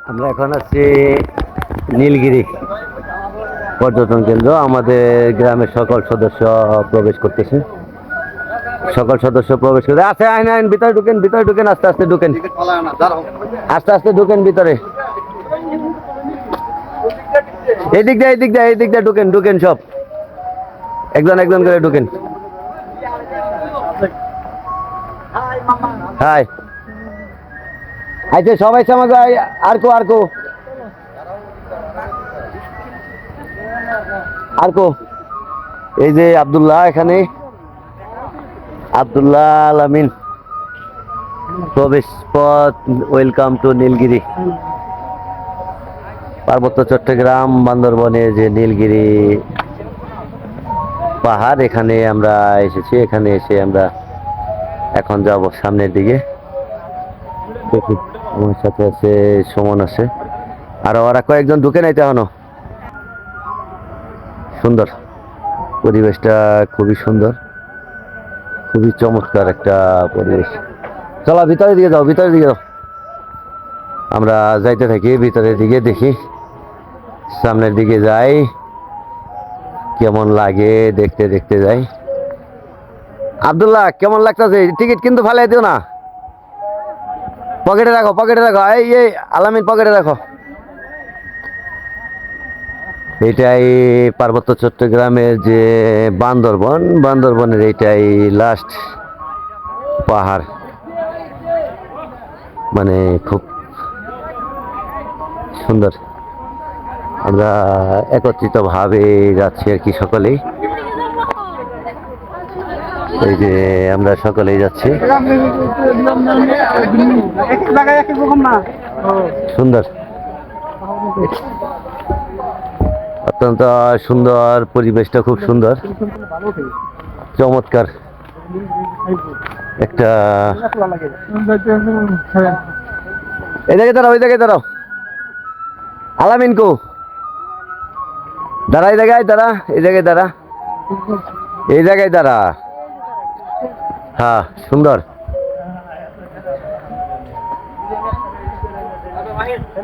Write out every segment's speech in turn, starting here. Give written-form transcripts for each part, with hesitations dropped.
আমরা এখন আছি নীলগিরি পর্যটন কেন্দ্র। আমাদের গ্রামের সকল সদস্য প্রবেশ করতেছে। সকল সদস্য প্রবেশ করতে আছে। আইন আইন ভিতরে ঢুকেন, ভিতরে ঢুকেন, আস্তে আস্তে ঢুকেন, আস্তে আস্তে ঢুকেন ভিতরে। এই দিক দিয়ে, এই দিক দিয়ে, এই দিক দিয়ে ঢুকেন, ঢুকেন সব একজন একজন করে ঢুকেন। হাই আচ্ছা সবাই সমাজ আরকো আরকো আরকো এই যে আব্দুল্লাহ, এখানে আব্দুল্লাহ আলামিন প্রবেশ পথ। ওয়েলকাম টু নীলগিরি, পার্বত্য চট্টগ্রাম বান্দরবনে যে নীলগিরি পাহাড়, এখানে আমরা এসেছি। এখানে এসে আমরা এখন যাব সামনের দিকে। দেখি আমার সাথে আছে সুমন, আছে আর ওরা কয়েকজন ঢুকে নাই এখনো। সুন্দর পরিবেশটা, খুবই সুন্দর, খুবই চমৎকার একটা পরিবেশ। চলো ভিতরের দিকে যাও, ভিতরের দিকে যাও। আমরা যাইতে থাকি ভিতরের দিকে, দেখি সামনের দিকে যাই কেমন লাগে, দেখতে দেখতে যাই। আব্দুল্লাহ কেমন লাগতেছে? টিকিট কিন্তু ফালাই দিও না, পকেটে রাখো, পকেটে রাখো। এই আলামিন পকেটে রাখো। এটাই পার্বত্য চট্টগ্রামের যে বান্দরবন, বান্দরবনের এইটাই লাস্ট পাহাড়। মানে খুব সুন্দর। আমরা একত্রিত ভাবে যাচ্ছি আর কি, সকলেই। এই যে আমরা সকলেই যাচ্ছি। সুন্দর, অত্যন্ত সুন্দর পরিবেশটা, খুব সুন্দর, চমৎকার একটা। এই জায়গায় দাঁড়াও, এই জায়গায় দাঁড়াও। আলামিন কো দাঁড়া, এই জায়গায় দাঁড়া, এই জায়গায় দাঁড়া, এই জায়গায় দাঁড়া। হ্যাঁ সুন্দর,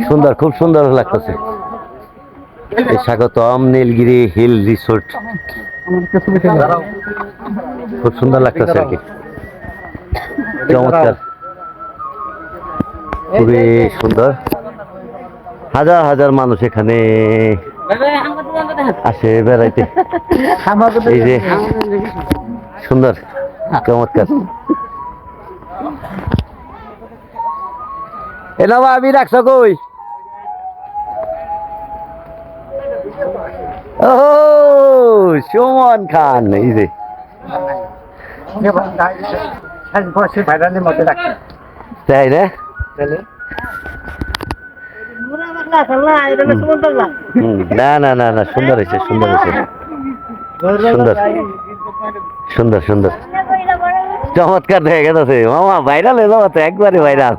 সুন্দর, খুব সুন্দর লাগতেছে। স্বাগতম নীলগিরি হিল রিসোর্ট। খুব সুন্দর লাগতেছে আর কি, চমৎকার, খুবই সুন্দর। হাজার হাজার মানুষ এখানে আসে বেড়াইতে। এই যে সুন্দর, চমৎকার। এ নবা আমি রাখছ কই? ও সুমন খান, এই যে তাই রে। না না না না, সুন্দর হয়েছে, সুন্দর হয়েছে, সুন্দর সুন্দর সুন্দর, চমৎকার হয়ে গেছে মামা। ভাইরাল হয়ে যাবো তো, একবারে ভাইরাল,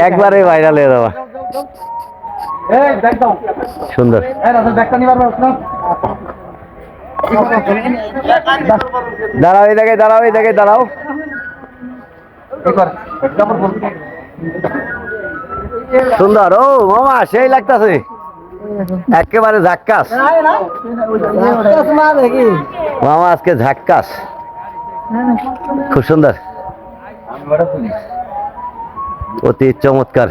একবারে ভাইরাল হয়ে যাবো। সুন্দর, দাঁড়াও এই জায়গায়, দাঁড়াও এই জায়গায় দাঁড়াও। সুন্দর, ও মামা সেই লাগতেছে, একেবারে ঝাক্কাস মামা, আজকে ঝাক্কাস, খুব সুন্দর, অতি চমৎকার।